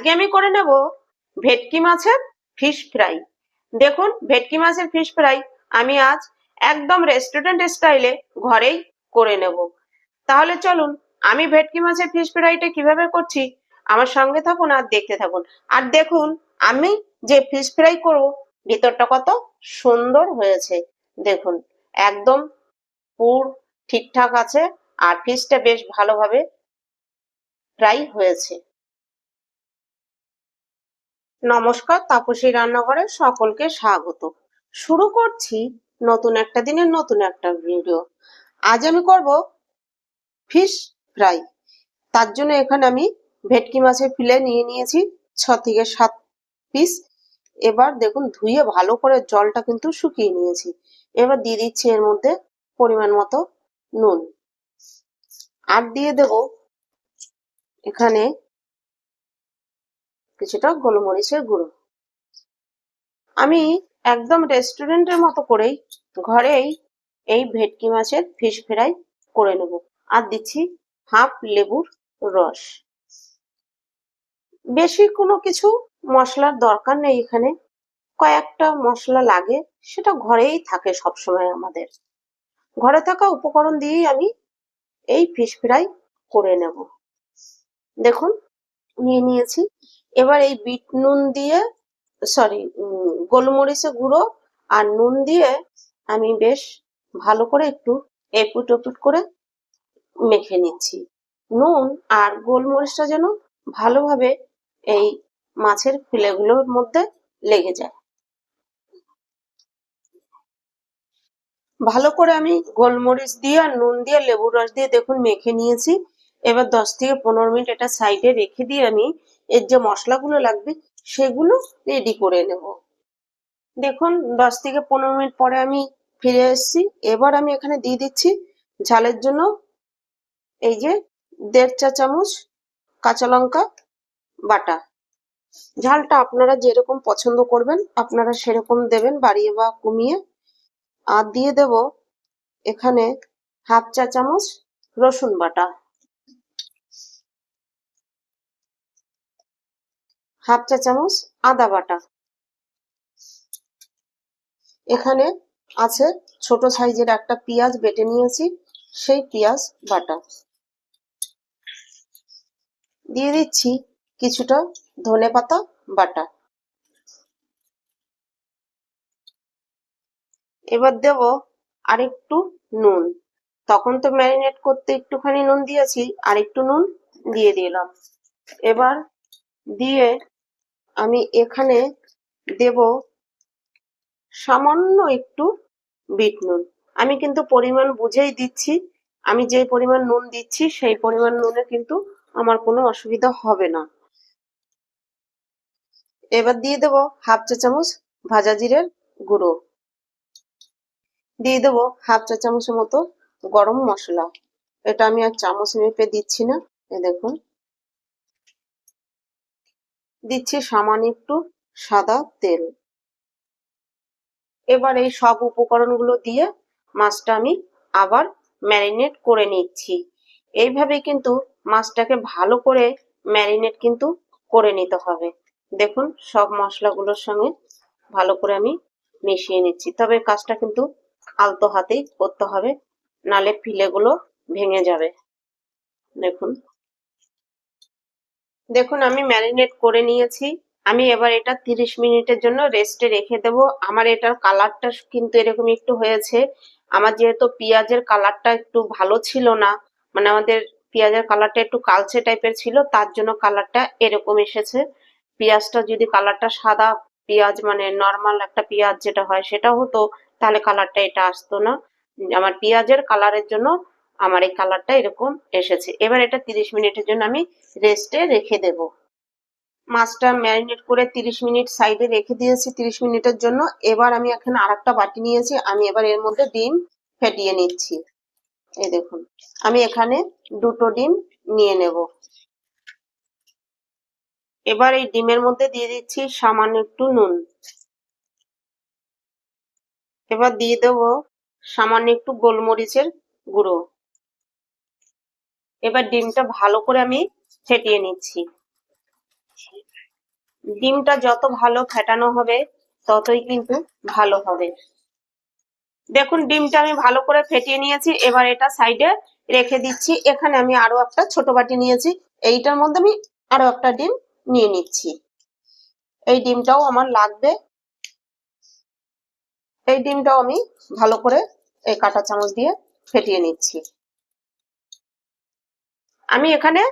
আজকে আমি করে নেব ভেটকি মাছের ফিশ ফ্রাই। দেখুন, ভেটকি মাছের ফিশ ফ্রাই আমি আজ একদম রেস্টুরেন্ট স্টাইলে ঘরেই করে নেব। তাহলে চলুন, আমি ভেটকি মাছের ফিশ ফ্রাইটা কিভাবে করছি আমার সঙ্গে থাকুন আর দেখতে থাকুন। আর দেখুন, আমি যে ফিশ ফ্রাই করব ভিতরটা কত সুন্দর হয়েছে। দেখুন, একদম পুর ঠিকঠাক আছে আর ফিশটা বেশ ভালোভাবে ফ্রাই হয়েছে। নমস্কার, তাপসী রান্নাঘরে সকলকে স্বাগত। শুরু করছি নতুন একটা দিনের নতুন একটা ভিডিও। আজ আমি করব ফিশ ফ্রাই। তার জন্য এখানে আমি ভেটকি মাছের ফিলে নিয়ে নিয়েছি 6 থেকে 7 পিস। এবার দেখুন, ধুয়ে ভালো করে জলটা কিন্তু শুকিয়ে নিয়েছি। এবার দিয়ে দিচ্ছি এর মধ্যে পরিমাণ মতো নুন, আর দিয়ে দেব এখানে কিছুটা গোলমরিচের গুঁড়ো। আমি একদম রেস্টুরেন্টের মতো করেই ঘরেই এই ভেটকি মাছের ফিশ ফ্রাই করে নেব। আর দিচ্ছি হাফ লেবুর রস। বেশি কোনো কিছু মশলার দরকার নেই এখানে, কয়েকটা মশলা লাগে, সেটা ঘরেই থাকে সবসময়। আমাদের ঘরে থাকা উপকরণ দিয়েই আমি এই ফিশ ফ্রাই করে নেব। দেখুন, নিয়ে নিয়েছি। এবার এই বিট নুন দিয়ে, সরি, গোলমরিচের গুঁড়ো আর নুন দিয়ে আমি বেশ ভালো করে একটু এপুট ওপুট করে মেখে নিচ্ছি। নুন আর গোলমরিচটা যেন ভালোভাবে এই মাছের ফিলেগুলোর মধ্যে লেগে যায়। ভালো করে আমি গোলমরিচ দিয়ে আর নুন দিয়ে লেবুর রস দিয়ে দেখুন মেখে নিয়েছি। এবার 10 থেকে 15 মিনিট এটা সাইডে রেখে দিয়ে আমি এর যে মশলাগুলো লাগবে সেগুলো রেডি করে নেব। দেখুন, 10 থেকে 15 মিনিট পরে আমি ফিরে এসেছি। এবার আমি এখানে দিয়ে দিচ্ছি ঝালের জন্য এই যে 1.5 চা চামচ কাঁচা লঙ্কা বাটা। ঝালটা আপনারা যেরকম পছন্দ করবেন আপনারা সেরকম দেবেন, বাড়িয়ে বা কমিয়ে। আর দিয়ে দেব এখানে 1/2 চা চামচ রসুন বাটা, 1/2 চা চামচ আদা বাটা। এখানে আছে ছোট সাইজের একটা পেঁয়াজ বেটে নিয়েছি, সেই পেঁয়াজ বাটা। দিয়ে দিচ্ছি কিছুটা ধনেপাতা বাটা। এবার দেব আরেকটু নুন। তখন তো ম্যারিনেট করতে একটুখানি নুন দিয়েছি, আর একটু নুন দিয়ে দিলাম। এবার দিয়ে আমি এখানে দেব সামান্য একটু বিট নুন। আমি কিন্তু পরিমাণ বুঝেই দিচ্ছি, আমি যে পরিমাণ নুন দিচ্ছি সেই পরিমাণ নুনে কিন্তু আমার কোনো অসুবিধা হবে না। এবার দিয়ে দেব 1/2 চা চামচ ভাজা জিরের গুঁড়ো, দিয়ে দেব 1/2 চা চামচের মতো গরম মশলা। এটা আমি আর চামচ মেপে দিচ্ছি না। দেখুন, দিচ্ছি সামান্য একটু সাদা তেল। এবার এই সব উপকরণগুলো দিয়ে মাছটা আমি আবার ম্যারিনেট করে নিচ্ছি। এইভাবে কিন্তু মাছটাকে ভালো করে ম্যারিনেট কিন্তু করে নিতে হবে। দেখুন, সব মশলাগুলোর সঙ্গে ভালো করে আমি মিশিয়ে নিচ্ছি। তবে কাজটা কিন্তু আলতো হাতেই করতে হবে, নালে ফিলেগুলো ভেঙে যাবে। দেখুন, দেখুন আমি ম্যারিনেট করে নিয়েছি। আমি এবার এটা 30 মিনিটের জন্য রেস্টে রেখে দেব। আমার এটার কালারটা কিন্তু এরকম একটু হয়েছে। আমার যেহেতু পেঁয়াজের কালারটা একটু ভালো ছিল না, মানে আমাদের পেঁয়াজের কালারটা একটু কালচে টাইপের ছিল, তার জন্য কালারটা এরকম এসেছে। পেঁয়াজটা যদি কালারটা সাদা পেঁয়াজ, মানে নর্মাল একটা পেঁয়াজ যেটা হয় সেটা হতো, তাহলে কালারটা এটা আসতো না। আমার পেঁয়াজের কালারের জন্য আমার এই কালারটা এরকম এসেছে। এবার এটা 30 মিনিটের জন্য আমি রেস্টে রেখে দেব। মাছটা ম্যারিনেট করে 30 মিনিট সাইডে রেখে দিয়েছি 30 মিনিটের জন্য। এবার আমি এখানে আরেকটা বাটি নিয়েছি, আমি এবার এর মধ্যে ডিম ফেটিয়ে নিচ্ছি। এই দেখুন, আমি এখানে 2টো ডিম নিয়ে নেব। এবার এই ডিমের মধ্যে দিয়ে দিচ্ছি সামান্য একটু নুন। এবার দিয়ে দেব সামান্য একটু গোলমরিচের গুঁড়ো। এবার ডিমটা ভালো করে আমি ফেটিয়ে নিচ্ছি। ডিমটা যত ভালো ফেটানো হবে ততই কিন্তু ভালো হবে। দেখুন ডিমটা আমি ভালো করে ফেটিয়ে নিয়েছি, এবার এটা সাইডে রেখে দিচ্ছি। এখানে আমি আরো একটা ছোট বাটি নিয়েছি, এইটার মধ্যে আমি আরো একটা ডিম নিয়ে নিচ্ছি। এই ডিমটাও আমার লাগবে। এই ডিমটাও আমি ভালো করে এই কাঁটা চামচ দিয়ে ফেটিয়ে নিচ্ছি। আমি এখানে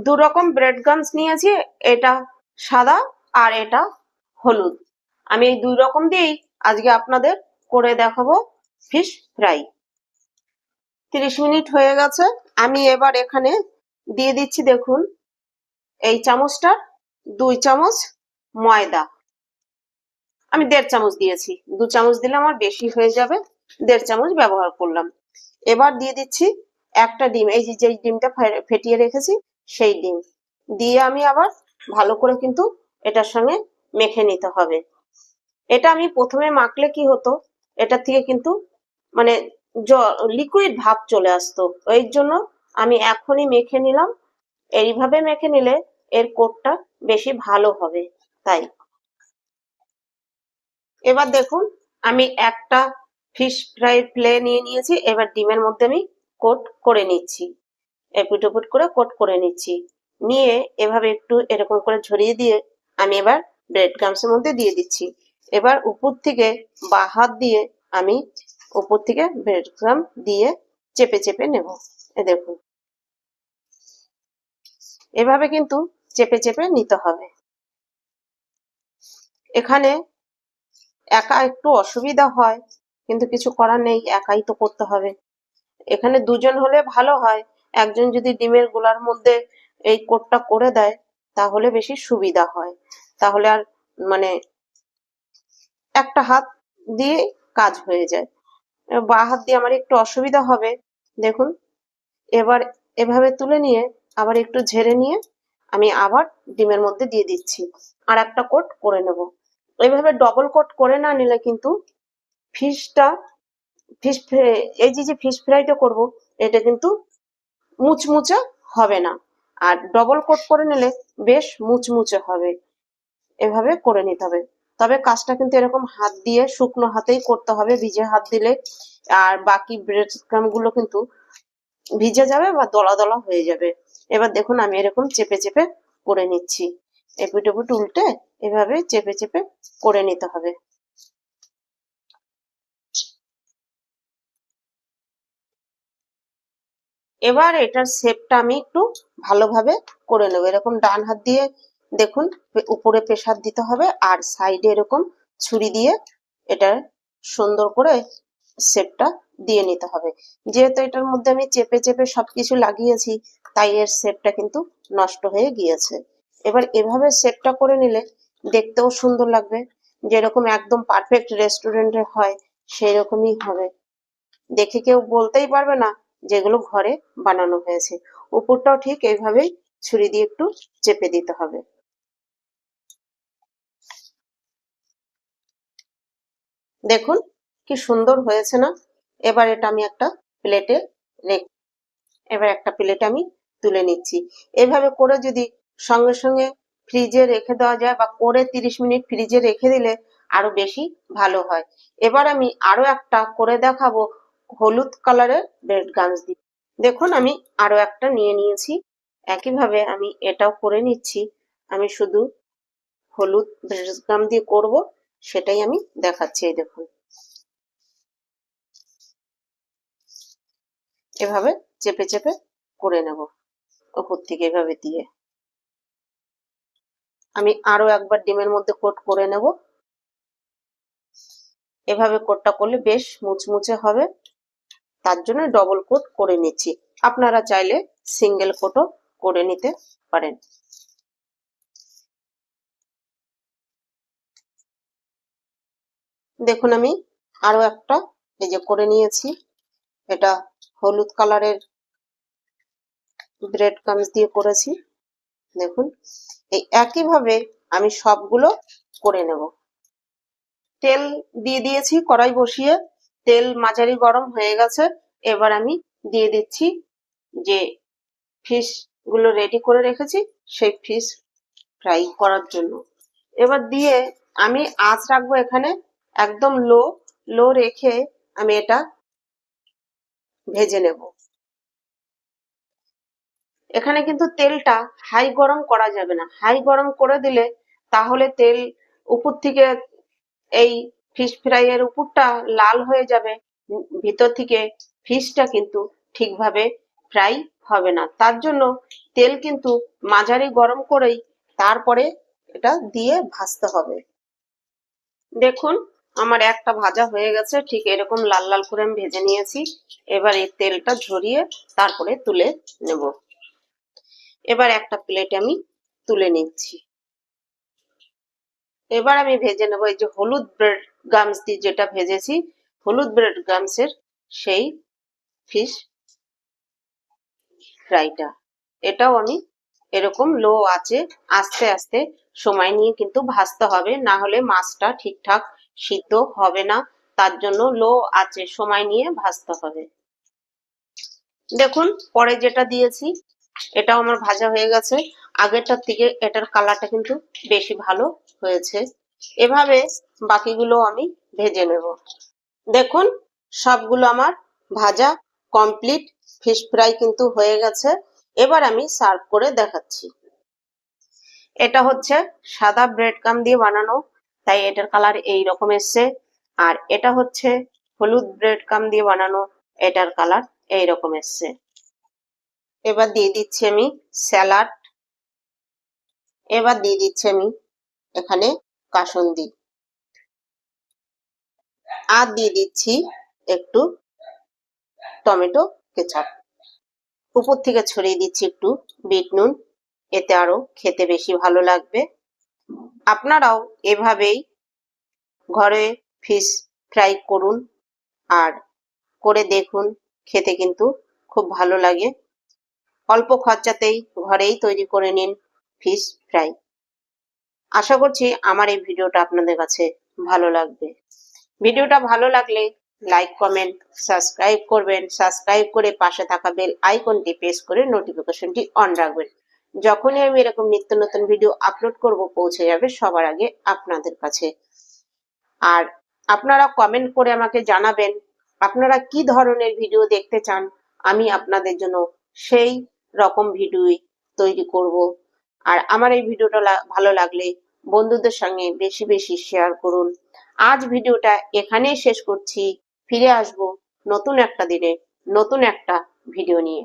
দু রকম ব্রেড ক্রাম্বস নিয়েছি, এটা সাদা আর এটা হলুদ। আমি এই দুই রকম দিয়েই আজকে আপনাদের করে দেখাবো ফিশ ফ্রাই। 30 মিনিট হয়ে গেছে। আমি এবার এখানে দিয়ে দিচ্ছি, দেখুন এই চামচটা 2 চামচ ময়দা। আমি 1.5 চামচ দিয়েছি, 2 চামচ দিলে আমার বেশি হয়ে যাবে, 1.5 চামচ ব্যবহার করলাম। এবার দিয়ে দিচ্ছি একটা ডিম, এই যে যেই ডিমটা ফেটিয়ে রেখেছি সেই ডিম দিয়ে আমি আবার ভালো করে কিন্তু এটার সঙ্গে মেখে নিতে হবে। এটা আমি প্রথমে মাখলে কি হতো, এটার থেকে কিন্তু মানে লিকুইড ভাব চলে আসতো, এর জন্য আমি এখনই মেখে নিলাম। এইভাবে মেখে নিলে এর কোটটা বেশি ভালো হবে। তাই এবার দেখুন আমি একটা ফিশ ফ্রাই প্লে নিয়ে নিয়েছি, এবার ডিমের মধ্যে আমি কোট করে নিচ্ছি, এপিট ওপিট করে কোট করে নিচ্ছি। নিয়ে এভাবে একটু এরকম করে ছড়িয়ে দিয়ে আমি এবার ব্রেড ক্রাম্বসের মধ্যে দিয়ে দিচ্ছি। এবার উপর থেকে বা হাত দিয়ে আমি উপর থেকে ব্রেড ক্রাম্ব দিয়ে চেপে চেপে নেব। এ দেখুন এভাবে কিন্তু চেপে চেপে নিতে হবে। এখানে একা একটু অসুবিধা হয়, কিন্তু কিছু করার নেই, একাই তো করতে হবে। এখানে দুজন হলে ভালো হয়, একজন যদি ডিমের গোলার মধ্যে এই কোটটা করে দেয় তাহলে বেশি সুবিধা হয়, তাহলে আর মানে একটা হাত দিয়ে কাজ হয়ে যায়। বা হাত দিয়ে আমার একটু অসুবিধা হবে। দেখুন এবার এভাবে তুলে নিয়ে আবার একটু ঝেড়ে নিয়ে আমি আবার ডিমের মধ্যে দিয়ে দিচ্ছি, আর একটা কোট করে নেব। এইভাবে ডবল কোট করে না নিলে কিন্তু ফিশটা ফিশ এই যে ফিশ ফ্রাইটা করব এটা কিন্তু মুচমুচে হবে না, আর ডবল কোট করে নিলে বেশ মুচমুচে হবে। এভাবে করে নিতে হবে, তবে কাজটা কিন্তু এরকম হাত দিয়ে শুকনো হাতেই করতে হবে, ভিজে হাত দিলে আর বাকি ব্রেড ক্রাম্ব গুলো কিন্তু ভিজে যাবে বা দলা দলা হয়ে যাবে। এবার দেখুন আমি এরকম চেপে চেপে করে নিচ্ছি, এপিট ওপিট উল্টে এভাবে চেপে চেপে করে নিতে হবে। এবার এটার শেপটা আমি একটু ভালোভাবে করে নেবো। এরকম ডান হাত দিয়ে দেখুন উপরে প্রেসার দিতে হবে, আর সাইডে এরকম ছুরি দিয়ে এটা সুন্দর করে শেপটা দিয়ে নিতে হবে। যেহেতু এটার মধ্যে আমি চেপে চেপে সবকিছু লাগিয়েছি তাই এর শেপটা কিন্তু নষ্ট হয়ে গিয়েছে। এবার এভাবে শেপটা করে নিলে দেখতেও সুন্দর লাগবে, যেরকম একদম পারফেক্ট রেস্টুরেন্টে হয় সেই রকমই হবে, দেখে কেউ বলতেই পারবে না যেগুলো ঘরে বানানো হয়েছে। উপরটাও ঠিক এইভাবেই ছুরি দিয়ে একটু চেপে দিতে হবে। দেখুন কি সুন্দর হয়েছে না। এবার এটা আমি একটা প্লেটে এবার একটা প্লেটে আমি তুলে নিচ্ছি। এভাবে করে যদি সঙ্গে সঙ্গে ফ্রিজে রেখে দেওয়া যায় বা করে 30 মিনিট ফ্রিজে রেখে দিলে আরো বেশি ভালো হয়। এবার আমি আরো একটা করে দেখাবো হলুদ কালারের ব্রেড ক্রাম্বস দিয়ে। দেখুন আমি আরো একটা নিয়ে নিয়েছি, একইভাবে আমি এটাও করে নিচ্ছি। আমি শুধু হলুদ ব্রেড ক্রাম্ব দিয়ে করব, সেটাই আমি দেখাচ্ছি। এই দেখুন এভাবে চেপে চেপে করে নেব উপর থেকে এভাবে দিয়ে। আমি আরো একবার ডিমের মধ্যে কোট করে নেব। এভাবে কোটটা করলে বেশ মুচমুচে হবে, তার জন্য ডবল কোট করে নিচ্ছি। আপনারা চাইলে সিঙ্গেল কোটও করে নিতে পারেন। দেখুন আমি আরো একটা এই যে করে নিয়েছি, এটা হলুদ কালারের ব্রেড ক্রাম্বস দিয়ে করেছি। দেখুন এই একইভাবে আমি সবগুলো করে নেব। তেল দিয়ে দিয়েছি কড়াই বসিয়ে, তেল মাঝারি গরম হয়ে গেছে। এবার আমি দিয়ে দিচ্ছি যে ফিশ গুলো রেডি করে রেখেছি সেই ফিশ ফ্রাই করার জন্য। এবার দিয়ে আমি আঁচ রাখবো এখানে একদম লো রেখে আমি এটা ভেজে নেব। এখানে কিন্তু তেলটা হাই গরম করা যাবে না, হাই গরম করে দিলে তাহলে তেল উপর থেকে এই ফিশ ফ্রাই এর উপরটা লাল হয়ে যাবে, ভিতর থেকে ফিশটা কিন্তু ঠিকভাবে ফ্রাই হবে না। তার জন্য তেল কিন্তু মাঝারি গরম করেই তারপরে এটা দিয়ে ভাজতে হবে। দেখুন আমার একটা ভাজা হয়ে গেছে, ঠিক এরকম লাল লাল করে আমি ভেজে নিয়েছি। এবার এই তেলটা ঝরিয়ে তারপরে তুলে নেব। এবার একটা প্লেটে আমি তুলে নিচ্ছি। এবার আমি ভেজে নেব এই যে হলুদ ব্রেড গামস দিয়ে যেটা ভেজেছি, হলুদ ব্রেড গামসের সেই ফিশ ফ্রাইটা। এটাও আমি এরকম লো আঁচে আস্তে আস্তে সময় নিয়ে কিন্তু ভাজতে হবে, না হলে মাছটা ঠিকঠাক সিদ্ধ হবে না। তার জন্য লো আঁচে সময় নিয়ে ভাজতে হবে। দেখুন পরে যেটা দিয়েছি এটাও আমার ভাজা হয়ে গেছে। আগেরটার থেকে এটার কালারটা কিন্তু বেশি ভালো হয়েছে। এভাবে বাকিগুলো আমি ভেজে নেব। দেখুন সবগুলো আমার ভাজা কমপ্লিট, ফিশ ফ্রাই কিন্তু হয়ে গেছে। এবার আমি সার্ভ করে দেখাচ্ছি। এটা হচ্ছে সাদা ব্রেড ক্রাম্ব দিয়ে বানানো, তাই এটার কালার এই রকম এসছে। আর এটা হচ্ছে হলুদ ব্রেড ক্রাম্ব দিয়ে বানানো, এটার কালার এই রকম এসছে। এবার দিয়ে দিচ্ছি আমি স্যালাড। এবার দিয়ে দিচ্ছি আমি এখানে কাসুন্দি, আর দিয়ে দিচ্ছি একটু টমেটো কেচাপ। উপর থেকে ছড়িয়ে দিচ্ছি একটু বিট নুন, এতে আরো খেতে বেশি ভালো লাগবে। আপনারাও এভাবেই ঘরে ফিশ ফ্রাই করুন আর করে দেখুন, খেতে কিন্তু খুব ভালো লাগে। অল্প খরচাতেই ঘরেই তৈরি করে নিন ফিশ ফ্রাই। আশা করছি আমার এই ভিডিওটা আপনাদের কাছে ভালো লাগবে। ভিডিওটা ভালো লাগলে লাইক কমেন্ট সাবস্ক্রাইব করবেন, সাবস্ক্রাইব করে পাশে থাকা বেল আইকনটি প্রেস করে নোটিফিকেশনটি অন রাখবেন। যখনই আমি এরকম নিত্য নতুন ভিডিও আপলোড করব পৌঁছে যাবে সবার আগে আপনাদের কাছে। আর আপনারা কমেন্ট করে আমাকে জানাবেন আপনারা কি ধরনের ভিডিও দেখতে চান, আমি আপনাদের জন্য সেই রকম ভিডিও তৈরি করব। আর আমার এই ভিডিওটা ভালো লাগলে বন্ধুদের সঙ্গে বেশি বেশি শেয়ার করুন। আজ ভিডিওটা এখানেই শেষ করছি, ফিরে আসব নতুন একটা দিনে নতুন একটা ভিডিও নিয়ে।